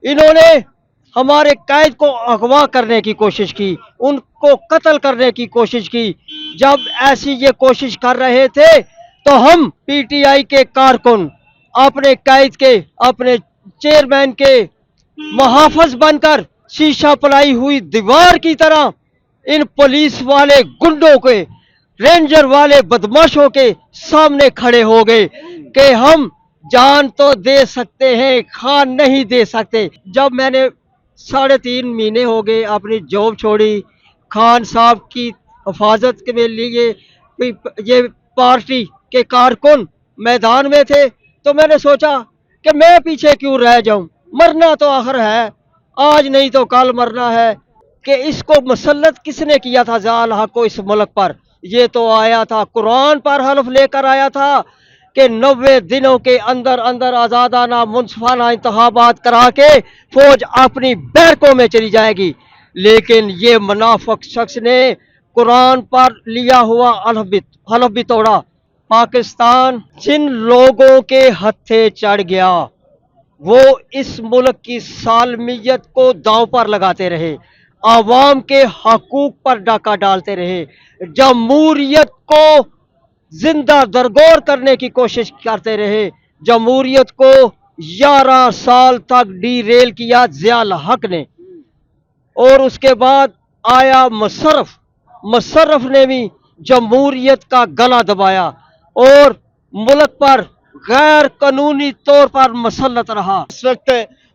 इन्होंने हमारे कैद को अगवा करने की कोशिश की, उनको कत्ल करने की कोशिश की। जब ऐसी ये कोशिश कर रहे थे तो हम पीटीआई के कारकुन अपने कैद के, अपने चेयरमैन के मुहाफिज बनकर शीशा पलाई हुई दीवार की तरह इन पुलिस वाले गुंडों के, रेंजर वाले बदमाशों के सामने खड़े हो गए कि हम जान तो दे सकते हैं, खान नहीं दे सकते। जब मैंने 3.5 महीने हो गए अपनी जॉब छोड़ी, खान साहब की हिफाजत के लिए ये पार्टी के कारकुन मैदान में थे, तो मैंने सोचा कि मैं पीछे क्यों रह जाऊं, मरना तो आखिर है, आज नहीं तो कल मरना है। कि इसको मुसल्लत किसने किया था जाल हक को इस मुल्क पर? ये तो आया था, कुरान पर हल्फ लेकर आया था कि 90 दिनों के अंदर अंदर आज़ादाना मुनसिफाना इंतखाबात करा के फौज अपनी बैरकों में चली जाएगी। लेकिन ये मुनाफिक शख्स ने कुरान पर लिया हुआ हल्फ भी तोड़ा। पाकिस्तान जिन लोगों के हत्थे चढ़ गया वो इस मुल्क की सालमियत को दांव पर लगाते रहे, आवाम के हकूक पर डाका डालते रहे, जमहूरियत को जिंदा दरगोर करने की कोशिश करते रहे। जमहूरियत को 11 साल तक डीरेल किया ज़ियाउल हक ने, और उसके बाद आया मुशर्रफ ने भी जमहूरियत का गला दबाया और मुल्क पर गैर कानूनी तौर पर मुसल्लत रहा। इस वक्त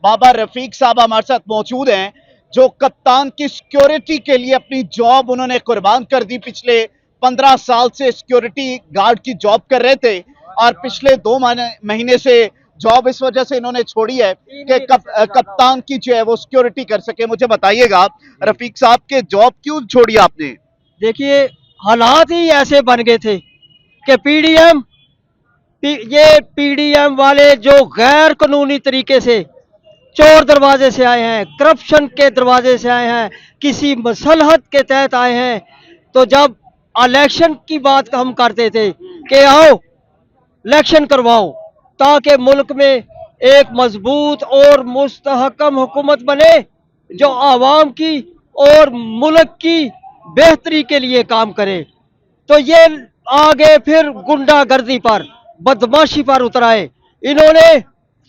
बाबा रफीक साहब हमारे साथ मौजूद हैं, जो कप्तान की सिक्योरिटी के लिए अपनी जॉब उन्होंने कुर्बान कर दी। पिछले 15 साल से सिक्योरिटी गार्ड की जॉब कर रहे थे और पिछले 2 महीने से जॉब इस वजह से इन्होंने छोड़ी है कि कप्तान की जो है वो सिक्योरिटी कर सके। मुझे बताइएगा रफीक साहब के जॉब क्यों छोड़ी आपने? देखिए, हालात ही ऐसे बन गए थे कि ये पीडीएम वाले जो गैर कानूनी तरीके से चोर दरवाजे से आए हैं, करप्शन के दरवाजे से आए हैं, किसी मसलहत के तहत आए हैं, तो जब इलेक्शन की बात हम करते थे कि आओ इलेक्शन करवाओ ताकि मुल्क में एक मजबूत और मुस्तहकम हुकूमत बने जो आवाम की और मुल्क की बेहतरी के लिए काम करे, तो ये आगे फिर गुंडागर्दी पर, बदमाशी पर उतर आए। इन्होंने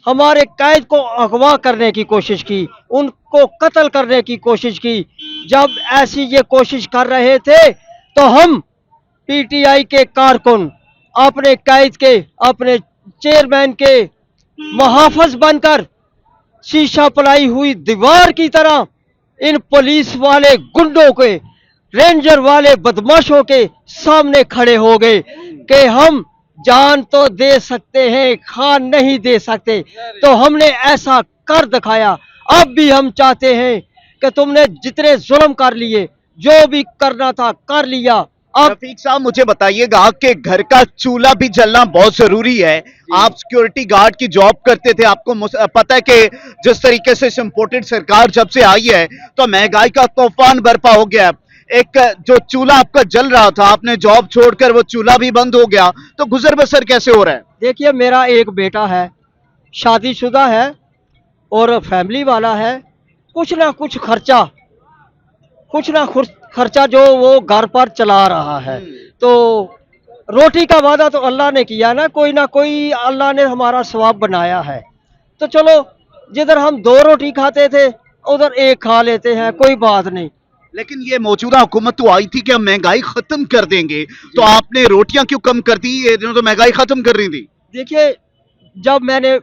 हमारे कैद को अगवा करने की कोशिश की, उनको कत्ल करने की कोशिश की। जब ऐसी ये कोशिश कर रहे थे तो हम पीटीआई के कारकुन अपने कैद के, अपने चेयरमैन के मुहाफिज बनकर शीशा पलाई हुई दीवार की तरह इन पुलिस वाले गुंडों के, रेंजर वाले बदमाशों के सामने खड़े हो गए कि हम जान तो दे सकते हैं, खान नहीं दे सकते। तो हमने ऐसा कर दिखाया। अब भी हम चाहते हैं कि तुमने जितने जुल्म कर लिए, जो भी करना था कर लिया। अब रफीक साहब मुझे बताइएगा कि घर का चूल्हा भी जलना बहुत जरूरी है। आप सिक्योरिटी गार्ड की जॉब करते थे, आपको पता है कि जिस तरीके से इम्पोर्टेड सरकार जब से आई है तो महंगाई का तूफान बर्पा हो गया। एक जो चूल्हा आपका जल रहा था, आपने जॉब छोड़कर वो चूल्हा भी बंद हो गया, तो गुजर बसर कैसे हो रहा है? देखिए, मेरा एक बेटा है, शादीशुदा है और फैमिली वाला है। कुछ ना कुछ खर्चा जो वो घर पर चला रहा है। तो रोटी का वादा तो अल्लाह ने किया ना कोई अल्लाह ने हमारा सवाब बनाया है। तो चलो, जिधर हम 2 रोटी खाते थे उधर 1 खा लेते हैं, कोई बात नहीं। लेकिन ये मौजूदा हुकूमत तो आई थी कि हम महंगाई खत्म कर देंगे, तो आपने रोटियां क्यों कम कर दी? ये तो महंगाई खत्म कर रही थी। देखिए, जब मैंने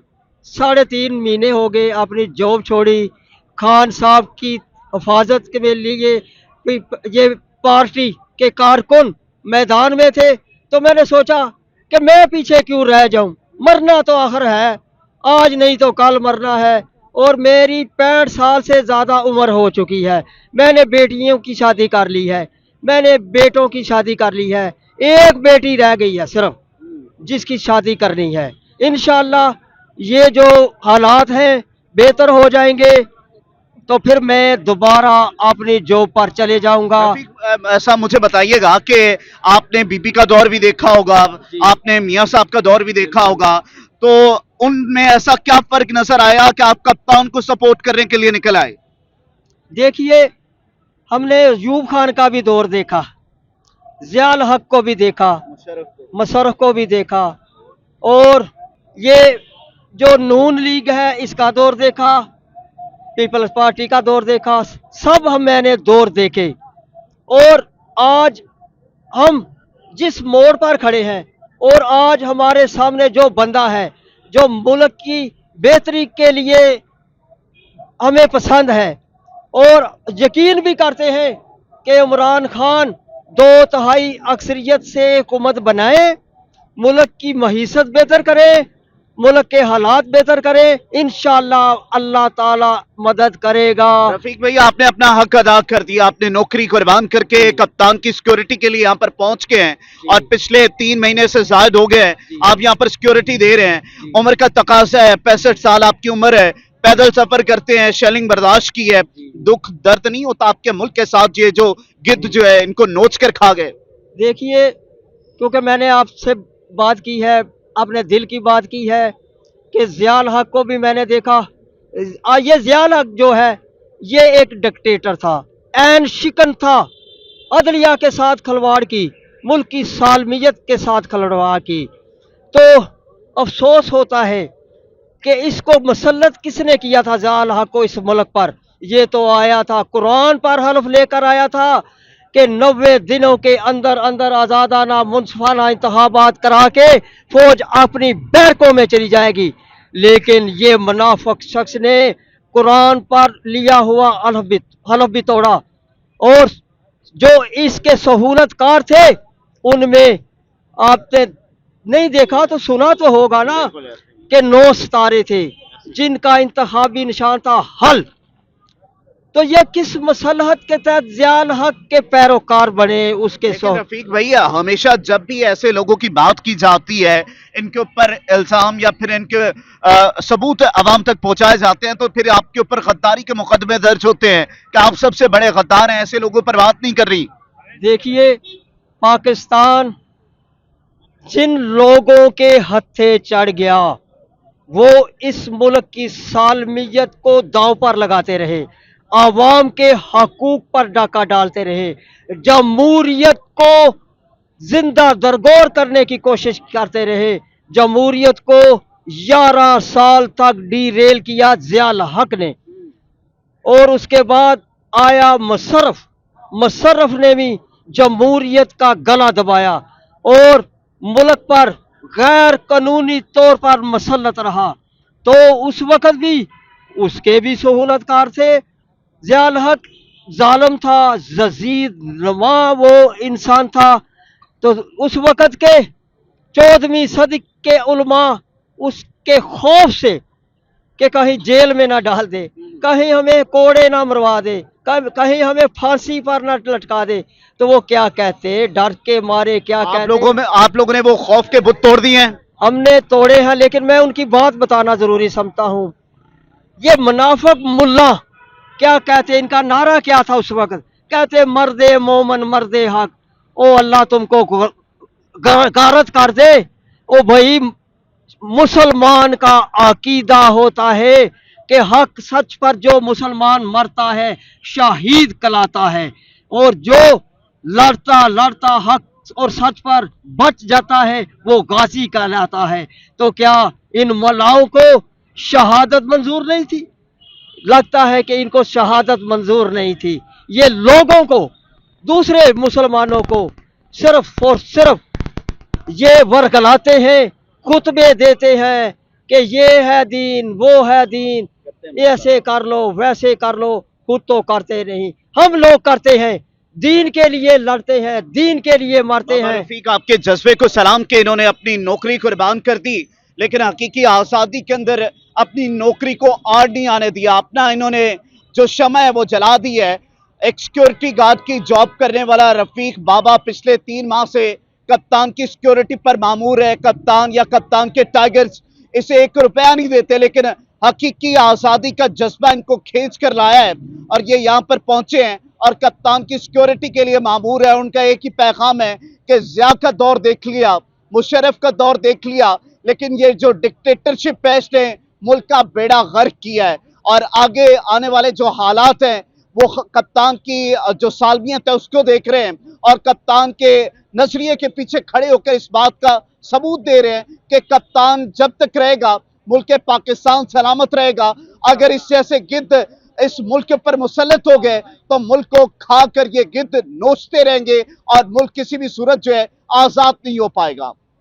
3.5 महीने हो गए अपनी जॉब छोड़ी, खान साहब की हिफाजत के लिए ये पार्टी के कारकुन मैदान में थे, तो मैंने सोचा कि मैं पीछे क्यों रह जाऊं, मरना तो आखिर है, आज नहीं तो कल मरना है। और मेरी 65 साल से ज़्यादा उम्र हो चुकी है। मैंने बेटियों की शादी कर ली है, मैंने बेटों की शादी कर ली है, एक बेटी रह गई है सिर्फ जिसकी शादी करनी है। इंशाअल्लाह ये जो हालात हैं बेहतर हो जाएंगे तो फिर मैं दोबारा अपनी जॉब पर चले जाऊंगा। ऐसा मुझे बताइएगा कि आपने बीबी का दौर भी देखा होगा, आपने मियां साहब का दौर भी देखा होगा, तो उनमें ऐसा क्या फर्क नजर आया कि आप कप्तान को सपोर्ट करने के लिए निकल आए? देखिए, हमने यूब खान का भी दौर देखा, ज़ियाउल हक को भी देखा, मुशर्रफ को भी देखा, और ये जो नून लीग है इसका दौर देखा, पीपल्स पार्टी का दौर देखा, सब मैंने दौर देखे। और आज हम जिस मोड़ पर खड़े हैं और आज हमारे सामने जो बंदा है जो मुल्क की बेहतरी के लिए हमें पसंद है और यकीन भी करते हैं कि इमरान खान 2/3 अक्सरियत से हुकूमत बनाए, मुल्क की महीसत बेहतर करे, मुल्क के हालात बेहतर करे, इंशाअल्लाह अल्लाह ताला मदद करेगा। रफीक भाई, आपने अपना हक अदा कर दिया, आपने नौकरी कुर्बान करके कप्तान की सिक्योरिटी के लिए यहाँ पर पहुंच गए हैं और पिछले 3 महीने से ज्यादा हो गए हैं आप यहाँ पर सिक्योरिटी दे रहे हैं। उम्र का तकाजा है, 65 साल आपकी उम्र है, पैदल सफर करते हैं, शेलिंग बर्दाश्त की है, दुख दर्द नहीं होता आपके मुल्क के साथ ये जो गिद्ध जो है इनको नोच कर खा गए? देखिए, क्योंकि मैंने आपसे बात की है, अपने दिल की बात की है कि ज़ियाउल हक को भी मैंने देखा। ये ज़ियाउल हक जो है ये एक डिक्टेटर था, ऐन शिकन था, अदलिया के साथ खलवाड़ की, मुल्क की सालमियत के साथ खलवाड़ की। तो अफसोस होता है कि इसको मुसल्लत किसने किया था ज़ियाउल हक को इस मुल्क पर? ये तो आया था, कुरान पर हल्फ लेकर आया था कि 90 दिनों के अंदर अंदर आज़ादाना मुनसफाना इंतखाबात करा के फौज अपनी बैरकों में चली जाएगी। लेकिन ये मुनाफिक शख्स ने कुरान पर लिया हुआ हल्फ भी तोड़ा, और जो इसके सहूलतकार थे उनमें आपने नहीं देखा तो सुना तो होगा ना कि 9 सितारे थे जिनका इंतखाबी निशान था हल। तो ये किस मसलहत के तहत ज़ियाउल हक के पैरोकार बने? उसके लेकिन रफीक भैया, हमेशा जब भी ऐसे लोगों की बात की जाती है, इनके ऊपर इल्जाम या फिर इनके सबूत अवाम तक पहुंचाए जाते हैं, तो फिर आपके ऊपर गद्दारी के मुकदमे दर्ज होते हैं कि आप सबसे बड़े गद्दार हैं, ऐसे लोगों पर बात नहीं कर रही। देखिए, पाकिस्तान जिन लोगों के हत्थे चढ़ गया वो इस मुल्क की सालमियत को दांव पर लगाते रहे, आवाम के हकूक पर डाका डालते रहे, जमहूरियत को जिंदा दरगोर करने की कोशिश करते रहे। जमहूरियत को 11 साल तक डीरेल किया ज़ियाउल हक ने, और उसके बाद आया मुशर्रफ ने भी जमहूरियत का गला दबाया और मुल्क पर गैर कानूनी तौर पर मसल्लत रहा। तो उस वक्त भी उसके भी सहूलतकार थे। ज़ियाउल हक जालिम था, जजीद नमा वो इंसान था। तो उस वक़्त के 14वीं सदी के उलमा उसके खौफ से कि कहीं जेल में ना डाल दे, कहीं हमें कोड़े ना मरवा दे, कहीं हमें फांसी पर ना लटका दे, तो वो क्या कहते, डर के मारे क्या कहते। आप लोगों ने वो खौफ के बुत तोड़ दिए हैं? हमने तोड़े हैं, लेकिन मैं उनकी बात बताना जरूरी समझता हूँ। ये मुनाफिक मुल्ला क्या कहते, इनका नारा क्या था उस वक्त? कहते मर्दे मोमन मर्दे हक, ओ अल्लाह तुमको गारत कर दे। ओ भाई, मुसलमान का अकीदा होता है कि हक सच पर जो मुसलमान मरता है शहीद कहलाता है, और जो लड़ता लड़ता हक और सच पर बच जाता है वो गाजी कहलाता है। तो क्या इन मौलाओं को शहादत मंजूर नहीं थी? लगता है कि इनको शहादत मंजूर नहीं थी। ये लोगों को, दूसरे मुसलमानों को सिर्फ और सिर्फ ये वर्गलाते हैं, खुतबे देते हैं कि ये है दीन, वो है दीन, ऐसे कर लो वैसे कर लो, खुद तो करते नहीं। हम लोग करते हैं, दीन के लिए लड़ते हैं, दीन के लिए मरते हैं। रफीक, आपके जज्बे को सलाम के इन्होंने अपनी नौकरी कुर्बान कर दी, लेकिन हकीकी आज़ादी के अंदर अपनी नौकरी को आड़ नहीं आने दिया। अपना इन्होंने जो शमع है वो जला दी है। एक सिक्योरिटी गार्ड की जॉब करने वाला रफीक बाबा पिछले 3 माह से कप्तान की सिक्योरिटी पर मामूर है। कप्तान या कप्तान के टाइगर्स इसे 1 रुपया नहीं देते, लेकिन हकीकी आज़ादी का जज्बा इनको खींच कर लाया है और ये यहाँ पर पहुंचे हैं और कप्तान की सिक्योरिटी के लिए मामूर है। उनका एक ही पैगाम है कि ज़िया का दौर देख लिया, मुशर्रफ का दौर देख लिया, لیکن یہ جو ڈکٹیٹرشپ پیسٹ ہے ملک کا بیڑا غرق کیا ہے، اور آگے آنے والے جو حالات ہیں وہ کپتان کی جو سالمیت ہے اس کو دیکھ رہے ہیں، اور کپتان کے نظریے کے پیچھے کھڑے ہو کر اس بات کا ثبوت دے رہے ہیں کہ کپتان جب تک رہے گا ملک پاکستان سلامت رہے گا۔ اگر اس جیسے گدھ اس ملک پر مسلط ہو گئے تو ملک کو کھا کر یہ گدھ نوچتے رہیں گے اور ملک کسی بھی صورت جو ہے آزاد نہیں ہو پائے گا۔